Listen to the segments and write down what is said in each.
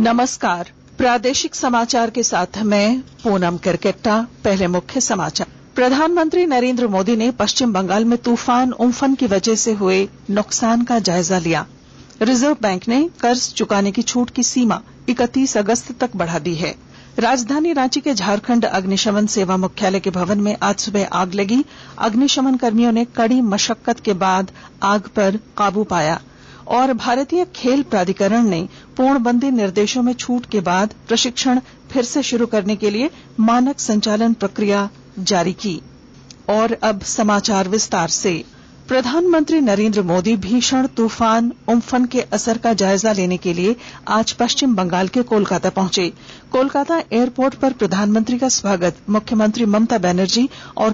नमस्कार। प्रादेशिक समाचार के साथ मैं पूनम करकेट्टा। पहले मुख्य समाचार। प्रधानमंत्री नरेंद्र मोदी ने पश्चिम बंगाल में तूफान उम्फन की वजह से हुए नुकसान का जायजा लिया। रिजर्व बैंक ने कर्ज चुकाने की छूट की सीमा 31 अगस्त तक बढ़ा दी है। राजधानी रांची के झारखंड अग्निशमन सेवा मुख्यालय के भवन में आज सुबह आग लगी। अग्निशमन कर्मियों ने कड़ी मशक्कत के बाद आग पर काबू पाया। और भारतीय खेल प्राधिकरण ने पूर्णबंदी निर्देशों में छूट के बाद प्रशिक्षण फिर से शुरू करने के लिए मानक संचालन प्रक्रिया जारी की। और अब समाचार विस्तार से। प्रधानमंत्री नरेंद्र मोदी भीषण तूफान उम्फन के असर का जायजा लेने के लिए आज पश्चिम बंगाल के कोलकाता पहुंचे। कोलकाता एयरपोर्ट पर प्रधानमंत्री का स्वागत मुख्यमंत्री ममता बनर्जी और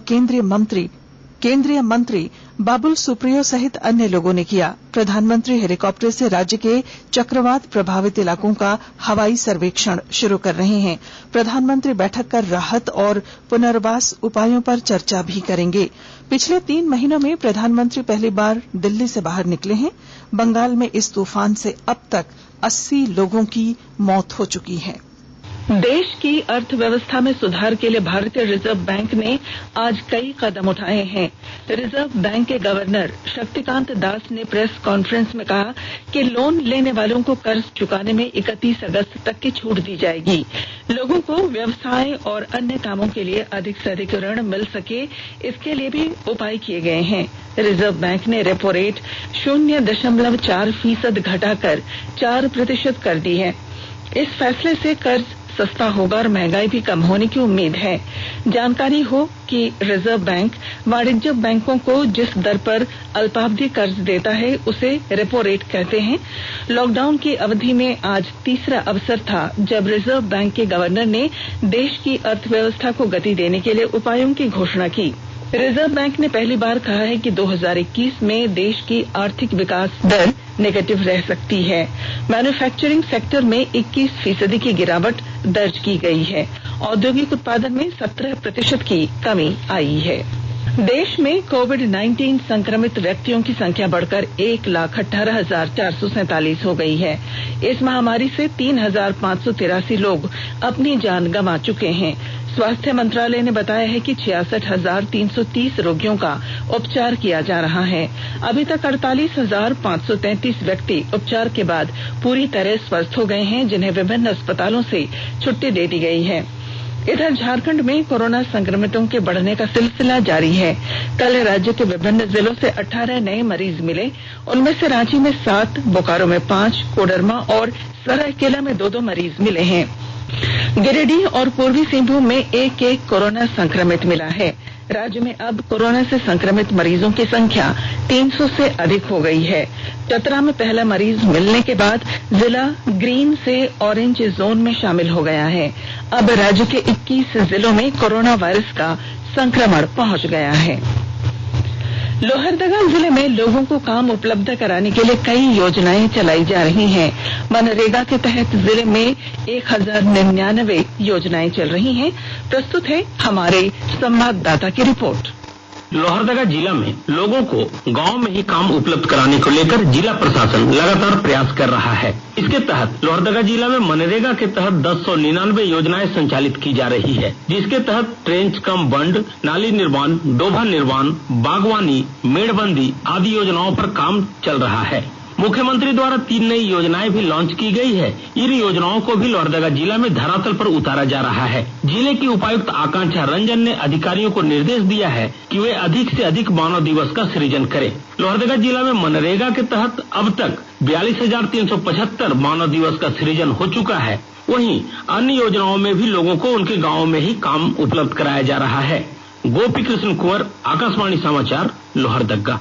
केंद्रीय मंत्री बाबुल सुप्रियो सहित अन्य लोगों ने किया। प्रधानमंत्री हेलीकॉप्टर से राज्य के चक्रवात प्रभावित इलाकों का हवाई सर्वेक्षण शुरू कर रहे हैं। प्रधानमंत्री बैठक कर राहत और पुनर्वास उपायों पर चर्चा भी करेंगे। पिछले 3 महीनों में प्रधानमंत्री पहली बार दिल्ली से बाहर निकले हैं। बंगाल में इस तूफान से अब तक 80 लोगों की मौत हो चुकी है। देश की अर्थव्यवस्था में सुधार के लिए भारतीय रिजर्व बैंक ने आज कई कदम उठाए हैं। रिजर्व बैंक के गवर्नर शक्तिकांत दास ने प्रेस कॉन्फ्रेंस में कहा कि लोन लेने वालों को कर्ज चुकाने में 31 अगस्त तक की छूट दी जाएगी। लोगों को व्यवसाय और अन्य कामों के लिए अधिक से अधिक ऋण मिल सके, इसके लिए भी उपाय किए गए हैं। रिजर्व बैंक ने रेपो रेट 0.4% घटाकर 4% कर दी है। इस फैसले से कर्ज सस्ता होगा और महंगाई भी कम होने की उम्मीद है। जानकारी हो कि रिजर्व बैंक वाणिज्यिक बैंकों को जिस दर पर अल्पावधि कर्ज देता है उसे रेपो रेट कहते हैं। लॉकडाउन की अवधि में आज तीसरा अवसर था जब रिजर्व बैंक के गवर्नर ने देश की अर्थव्यवस्था को गति देने के लिए उपायों की घोषणा की। रिजर्व बैंक ने पहली बार कहा है कि 2021 में देश की आर्थिक विकास दर नेगेटिव रह सकती है। मैन्युफैक्चरिंग सेक्टर में 21% की गिरावट दर्ज की गई है। औद्योगिक उत्पादन में 17% की कमी आई है। देश में कोविड-19 संक्रमित व्यक्तियों की संख्या बढ़कर 1,18,447 हो गई है। इस महामारी से 3,583 लोग अपनी जान गंवा चुके हैं। स्वास्थ्य मंत्रालय ने बताया है कि 66,330 रोगियों का उपचार किया जा रहा है। अभी तक 48,533 व्यक्ति उपचार के बाद पूरी तरह स्वस्थ हो गए हैं, जिन्हें विभिन्न अस्पतालों से छुट्टी दे दी गई है। इधर झारखंड में कोरोना संक्रमितों के बढ़ने का सिलसिला जारी है। कल राज्य के विभिन्न जिलों से 18 नए मरीज मिले। उनमें से रांची में 7, बोकारो में 5, कोडरमा और सरायकेला में 2-2 मरीज मिले हैं। गिरिडीह और पूर्वी सिंहभूम में 1-1 कोरोना संक्रमित मिला है। राज्य में अब कोरोना से संक्रमित मरीजों की संख्या 300 से अधिक हो गई है। चतरा में पहला मरीज मिलने के बाद जिला ग्रीन से ऑरेंज जोन में शामिल हो गया है। अब राज्य के 21 जिलों में कोरोना वायरस का संक्रमण पहुंच गया है। लोहरदगा जिले में लोगों को काम उपलब्ध कराने के लिए कई योजनाएं चलाई जा रही हैं। मनरेगा के तहत जिले में 1099 योजनाएं चल रही हैं। प्रस्तुत है हमारे संवाददाता की रिपोर्ट। लोहरदगा जिला में लोगों को गांव में ही काम उपलब्ध कराने को लेकर जिला प्रशासन लगातार प्रयास कर रहा है। इसके तहत लोहरदगा जिला में मनरेगा के तहत 1099 योजनाएं संचालित की जा रही है, जिसके तहत ट्रेंच कम बंड, नाली निर्माण, डोभा निर्माण, बागवानी, मेड़बंदी आदि योजनाओं पर काम चल रहा है। मुख्यमंत्री द्वारा 3 नई योजनाएं भी लॉन्च की गई है। इन योजनाओं को भी लोहरदगा जिला में धरातल पर उतारा जा रहा है। जिले की उपायुक्त आकांक्षा रंजन ने अधिकारियों को निर्देश दिया है कि वे अधिक से अधिक मानव दिवस का सृजन करें। लोहरदगा जिला में मनरेगा के तहत अब तक 42,375 मानव दिवस का सृजन हो चुका है। वहीं अन्य योजनाओं में भी लोगों को उनके गाँव में ही काम उपलब्ध कराया जा रहा है। गोपी कृष्ण कुंवर, आकाशवाणी समाचार, लोहरदगा।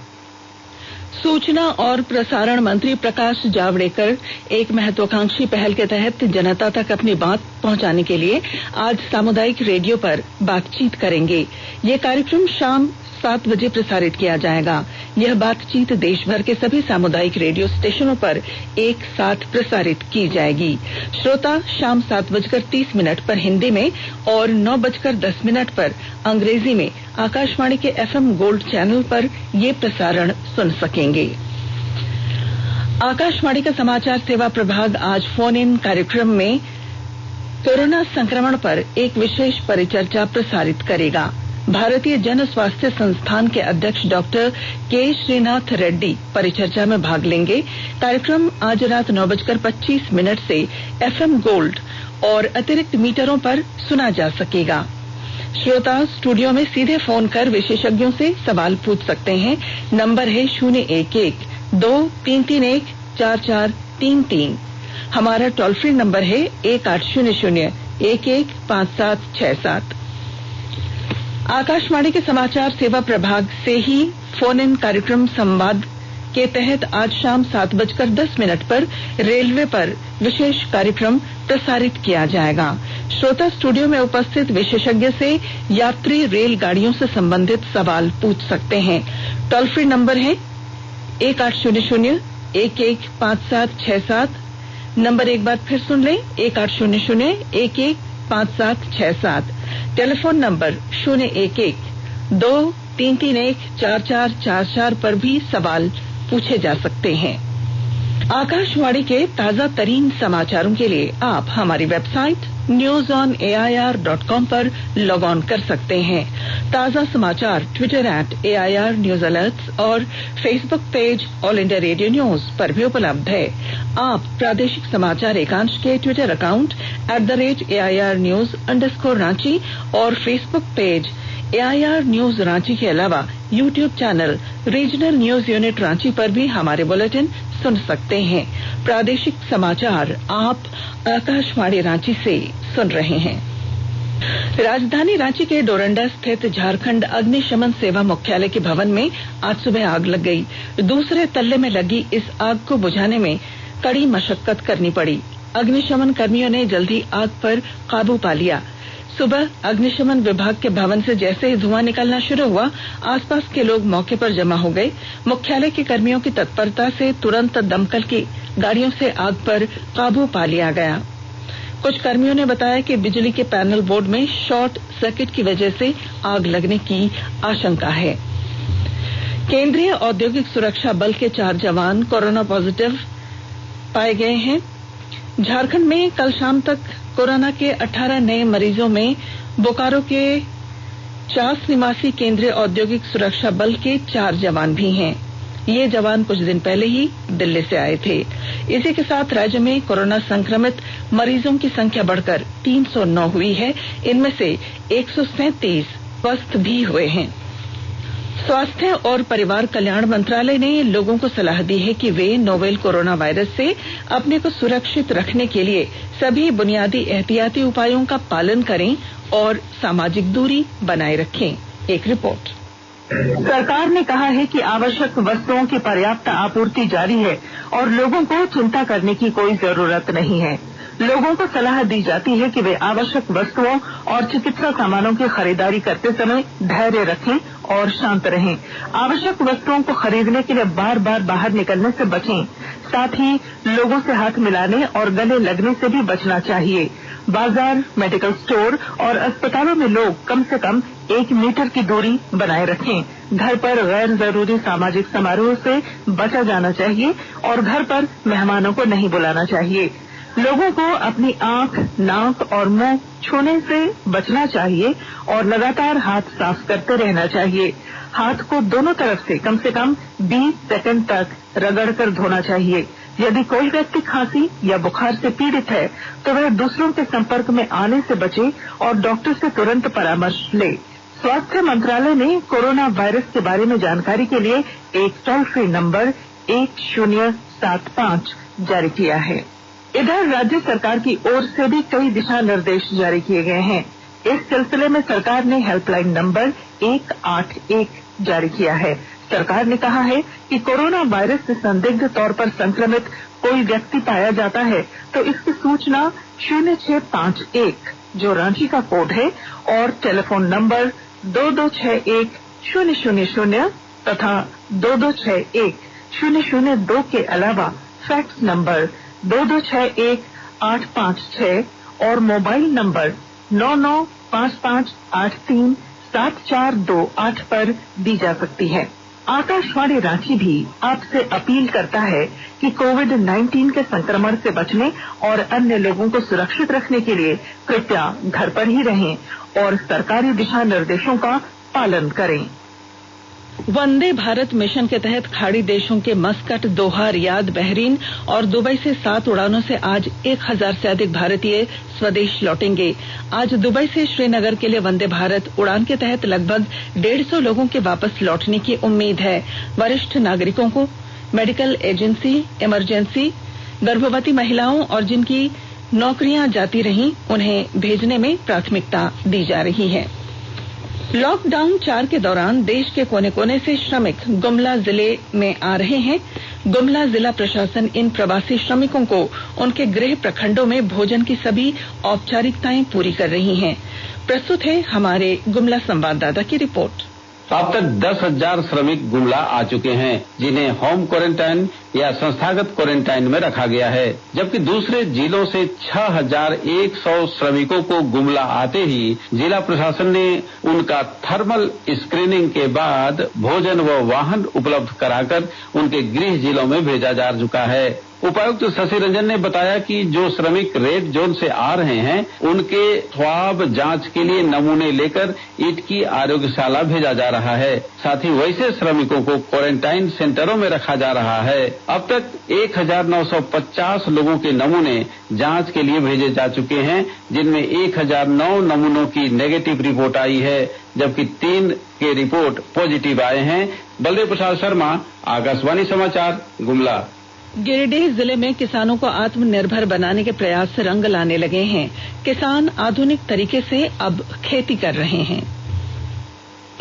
सूचना और प्रसारण मंत्री प्रकाश जावड़ेकर एक महत्वाकांक्षी पहल के तहत जनता तक अपनी बात पहुंचाने के लिए आज सामुदायिक रेडियो पर बातचीत करेंगे। ये कार्यक्रम शाम 7 बजे प्रसारित किया जाएगा। यह बातचीत देश भर के सभी सामुदायिक रेडियो स्टेशनों पर एक साथ प्रसारित की जाएगी। श्रोता शाम 7:30 पर हिंदी में और 9:10 पर अंग्रेजी में आकाशवाणी के FM गोल्ड चैनल पर यह प्रसारण सुन सकेंगे। आकाशवाणी का समाचार सेवा प्रभाग आज फोन इन कार्यक्रम में कोरोना संक्रमण पर एक विशेष परिचर्चा प्रसारित करेगा। भारतीय जन स्वास्थ्य संस्थान के अध्यक्ष डॉक्टर के श्रीनाथ रेड्डी परिचर्चा में भाग लेंगे। कार्यक्रम आज रात 9:25 से FM गोल्ड और अतिरिक्त मीटरों पर सुना जा सकेगा। श्रोता स्टूडियो में सीधे फोन कर विशेषज्ञों से सवाल पूछ सकते हैं। नंबर है 011-2331-4433। हमारा टोल फ्री नंबर है 1800-115767। आकाशवाणी के समाचार सेवा प्रभाग से ही फोन इन कार्यक्रम संवाद के तहत आज शाम 7:10 पर रेलवे पर विशेष कार्यक्रम प्रसारित किया जाएगा। श्रोता स्टूडियो में उपस्थित विशेषज्ञ से यात्री रेलगाड़ियों से संबंधित सवाल पूछ सकते हैं। टोल फ्री नंबर है 1800-115767। नंबर एक बार फिर सुन लें, 1800-115767। टेलीफोन नंबर 011-2331-4444 पर भी सवाल पूछे जा सकते हैं। आकाशवाणी के ताजा तरीन समाचारों के लिए आप हमारी वेबसाइट newsonair.com पर लॉग ऑन कर सकते हैं। ताजा समाचार ट्विटर @AIR News Alerts और Facebook page all India radio news पर भी उपलब्ध है। आप प्रादेशिक समाचार एकांश के ट्विटर अकाउंट @AIR News_रांची और Facebook page AIR News Ranchi के अलावा YouTube channel regional news unit Ranchi पर भी हमारे बुलेटिन सुन सकते हैं। प्रादेशिक समाचार आप आकाशवाणी रांची से सुन रहे हैं। राजधानी रांची के डोरंडा स्थित झारखंड अग्निशमन सेवा मुख्यालय के भवन में आज सुबह आग लग गई। दूसरे तल्ले में लगी इस आग को बुझाने में कड़ी मशक्कत करनी पड़ी। अग्निशमन कर्मियों ने जल्दी आग पर काबू पा लिया। सुबह अग्निशमन विभाग के भवन से जैसे ही धुआं निकलना शुरू हुआ, आसपास के लोग मौके पर जमा हो गए। मुख्यालय के कर्मियों की तत्परता से तुरंत दमकल की गाड़ियों से आग पर काबू पा लिया गया। कुछ कर्मियों ने बताया कि बिजली के पैनल बोर्ड में शॉर्ट सर्किट की वजह से आग लगने की आशंका है। केंद्रीय औद्योगिक सुरक्षा बल के 4 जवान कोरोना पॉजिटिव पाए गए हैं। झारखंड में कल शाम तक कोरोना के 18 नए मरीजों में बोकारो के चास निवासी केंद्रीय औद्योगिक सुरक्षा बल के 4 जवान भी हैं। ये जवान कुछ दिन पहले ही दिल्ली से आए थे। इसी के साथ राज्य में कोरोना संक्रमित मरीजों की संख्या बढ़कर 309 हुई है। इनमें से 137 स्वस्थ भी हुए हैं। स्वास्थ्य और परिवार कल्याण मंत्रालय ने लोगों को सलाह दी है कि वे नोवेल कोरोना वायरस से अपने को सुरक्षित रखने के लिए सभी बुनियादी एहतियाती उपायों का पालन करें और सामाजिक दूरी बनाए रखें। एक रिपोर्ट। सरकार ने कहा है कि आवश्यक वस्तुओं की पर्याप्त आपूर्ति जारी है और लोगों को चिंता करने की कोई जरूरत नहीं है। लोगों को सलाह दी जाती है कि वे आवश्यक वस्तुओं और चिकित्सा सामानों की खरीदारी करते समय धैर्य रखें और शांत रहें। आवश्यक वस्तुओं को खरीदने के लिए बार बार बाहर निकलने से बचें। साथ ही लोगों से हाथ मिलाने और गले लगने से भी बचना चाहिए। बाजार, मेडिकल स्टोर और अस्पतालों में लोग कम से कम 1 मीटर की दूरी बनाए रखें। घर पर गैर जरूरी सामाजिक समारोह से बचा जाना चाहिए और घर पर मेहमानों को नहीं बुलाना चाहिए। लोगों को अपनी आंख, नाक और मुंह छूने से बचना चाहिए और लगातार हाथ साफ करते रहना चाहिए। हाथ को दोनों तरफ से कम 20 सेकंड तक रगड़कर धोना चाहिए। यदि कोई व्यक्ति खांसी या बुखार से पीड़ित है तो वह दूसरों के संपर्क में आने से बचे और डॉक्टर से तुरंत परामर्श ले। स्वास्थ्य मंत्रालय ने कोरोना वायरस के बारे में जानकारी के लिए एक टोल फ्री नंबर 1075 जारी किया है। इधर राज्य सरकार की ओर से भी कई दिशा निर्देश जारी किए गए हैं। इस सिलसिले में सरकार ने हेल्पलाइन नंबर 181 जारी किया है। सरकार ने कहा है कि कोरोना वायरस से संदिग्ध तौर पर संक्रमित कोई व्यक्ति पाया जाता है तो इसकी सूचना 0651 जो रांची का कोड है और टेलीफोन नंबर 2261-000 तथा 2261-002 के अलावा फैक्स नंबर 2261-856 और मोबाइल नंबर 9955837428 पर दी जा सकती है। आकाशवाणी रांची भी आपसे अपील करता है कि कोविड-19 के संक्रमण से बचने और अन्य लोगों को सुरक्षित रखने के लिए कृपया घर पर ही रहें और सरकारी दिशा निर्देशों का पालन करें। वंदे भारत मिशन के तहत खाड़ी देशों के मस्कट, दोहा, रियाद, बहरीन और दुबई से 7 उड़ानों से आज 1000 से अधिक भारतीय स्वदेश लौटेंगे। आज दुबई से श्रीनगर के लिए वंदे भारत उड़ान के तहत लगभग 150 लोगों के वापस लौटने की उम्मीद है। वरिष्ठ नागरिकों को, मेडिकल एजेंसी, इमरजेंसी, गर्भवती महिलाओं और जिनकी नौकरियां जाती रहीं, उन्हें भेजने में प्राथमिकता दी जा रही है। लॉकडाउन 4 के दौरान देश के कोने कोने से श्रमिक गुमला जिले में आ रहे हैं। गुमला जिला प्रशासन इन प्रवासी श्रमिकों को उनके गृह प्रखंडों में भोजन की सभी औपचारिकताएं पूरी कर रही है। प्रस्तुत है हमारे गुमला संवाददाता की रिपोर्ट। अब तक 10,000 श्रमिक गुमला आ चुके हैं, जिन्हें होम क्वारंटाइन या संस्थागत क्वारंटाइन में रखा गया है, जबकि दूसरे जिलों से 6,100 श्रमिकों को गुमला आते ही जिला प्रशासन ने उनका थर्मल स्क्रीनिंग के बाद भोजन व वाहन उपलब्ध कराकर उनके गृह जिलों में भेजा जा चुका है। उपायुक्त शशि रंजन ने बताया कि जो श्रमिक रेड जोन से आ रहे हैं, उनके स्वाब जांच के लिए नमूने लेकर इटकी आरोग्यशाला भेजा जा रहा है। साथ ही वैसे श्रमिकों को क्वारंटाइन सेंटरों में रखा जा रहा है। अब तक 1950 लोगों के नमूने जांच के लिए भेजे जा चुके हैं, जिनमें 1009 नमूनों की नेगेटिव रिपोर्ट आई है, जबकि 3 के रिपोर्ट पॉजिटिव आए हैं। बलदेव प्रसाद शर्मा, आकाशवाणी समाचार, गुमला। गिरिडीह जिले में किसानों को आत्मनिर्भर बनाने के प्रयास रंग लाने लगे हैं। किसान आधुनिक तरीके से अब खेती कर रहे हैं।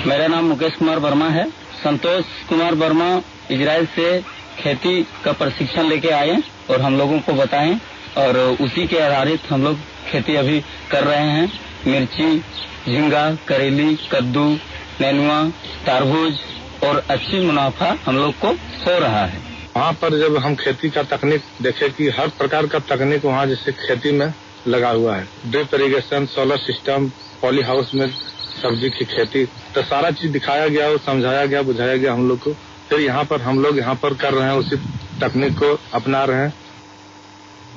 मेरा नाम मुकेश कुमार वर्मा है। संतोष कुमार वर्मा इजराइल से खेती का प्रशिक्षण लेके आए और हम लोगों को बताएं, और उसी के आधारित हम लोग खेती अभी कर रहे हैं। मिर्ची, झींगा, करेली, कद्दू, नेनुआ, तरबूज, और अच्छी मुनाफा हम लोग को हो रहा है। वहाँ पर जब हम खेती का तकनीक देखे कि हर प्रकार का तकनीक वहाँ जैसे खेती में लगा हुआ है, drip irrigation, solar system, poly house में सब्जी की खेती, तो सारा चीज दिखाया गया और समझाया गया, बुझाया गया हम लोग को। फिर यहाँ पर हम लोग यहाँ पर कर रहे हैं, उसी तकनीक को अपना रहे हैं।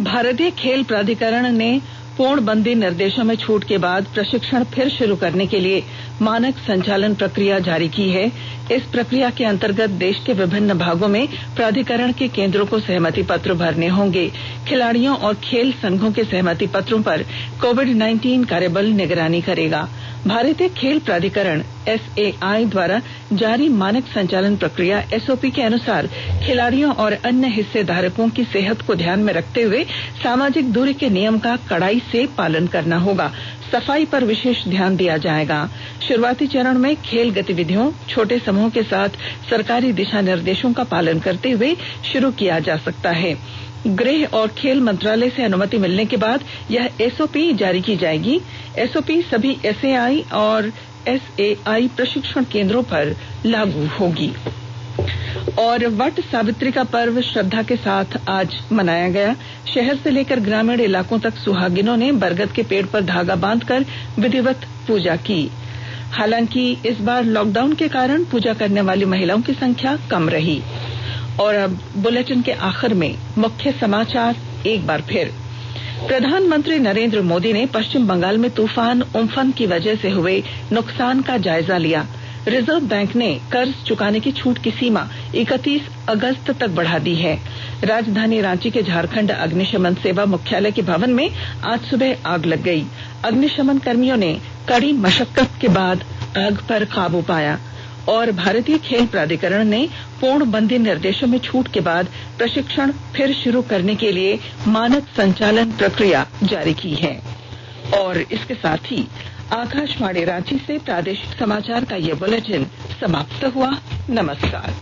भारतीय खेल प्राधिकरण ने पूर्णबंदी निर्देशों में छूट के बाद प्रशिक्षण फिर शुरू करने के लिए मानक संचालन प्रक्रिया जारी की है। इस प्रक्रिया के अंतर्गत देश के विभिन्न भागों में प्राधिकरण के केंद्रों को सहमति पत्र भरने होंगे। खिलाड़ियों और खेल संघों के सहमति पत्रों पर कोविड-19 कार्यबल निगरानी करेगा। भारतीय खेल प्राधिकरण SAI द्वारा जारी मानक संचालन प्रक्रिया SOP के अनुसार खिलाड़ियों और अन्य हिस्सेधारकों की सेहत को ध्यान में रखते हुए सामाजिक दूरी के नियम का कड़ाई से पालन करना होगा। सफाई पर विशेष ध्यान दिया जाएगा। शुरुआती चरण में खेल गतिविधियों छोटे समूह के साथ सरकारी दिशा निर्देशों का पालन करते हुए शुरू किया जा सकता है। गृह और खेल मंत्रालय से अनुमति मिलने के बाद यह SOP जारी की जाएगी। SOP सभी SAI और SAI प्रशिक्षण केंद्रों पर लागू होगी। और वट सावित्री का पर्व श्रद्धा के साथ आज मनाया गया। शहर से लेकर ग्रामीण इलाकों तक सुहागिनों ने बरगद के पेड़ पर धागा बांधकर विधिवत पूजा की। हालांकि इस बार लॉकडाउन के कारण पूजा करने वाली महिलाओं की संख्या कम रही। और अब बुलेटिन के आखिर में मुख्य समाचार एक बार फिर। प्रधानमंत्री नरेंद्र मोदी ने पश्चिम बंगाल में तूफान उम्फन की वजह से हुए नुकसान का जायजा लिया। रिजर्व बैंक ने कर्ज चुकाने की छूट की सीमा 31 अगस्त तक बढ़ा दी है। राजधानी रांची के झारखंड अग्निशमन सेवा मुख्यालय के भवन में आज सुबह आग लग गई। अग्निशमन कर्मियों ने कड़ी मशक्कत के बाद आग पर काबू पाया। और भारतीय खेल प्राधिकरण ने पूर्णबंदी निर्देशों में छूट के बाद प्रशिक्षण फिर शुरू करने के लिए मानक संचालन प्रक्रिया जारी की है। और इसके साथ ही आकाशवाणी रांची से प्रादेशिक समाचार का ये बुलेटिन समाप्त हुआ। नमस्कार।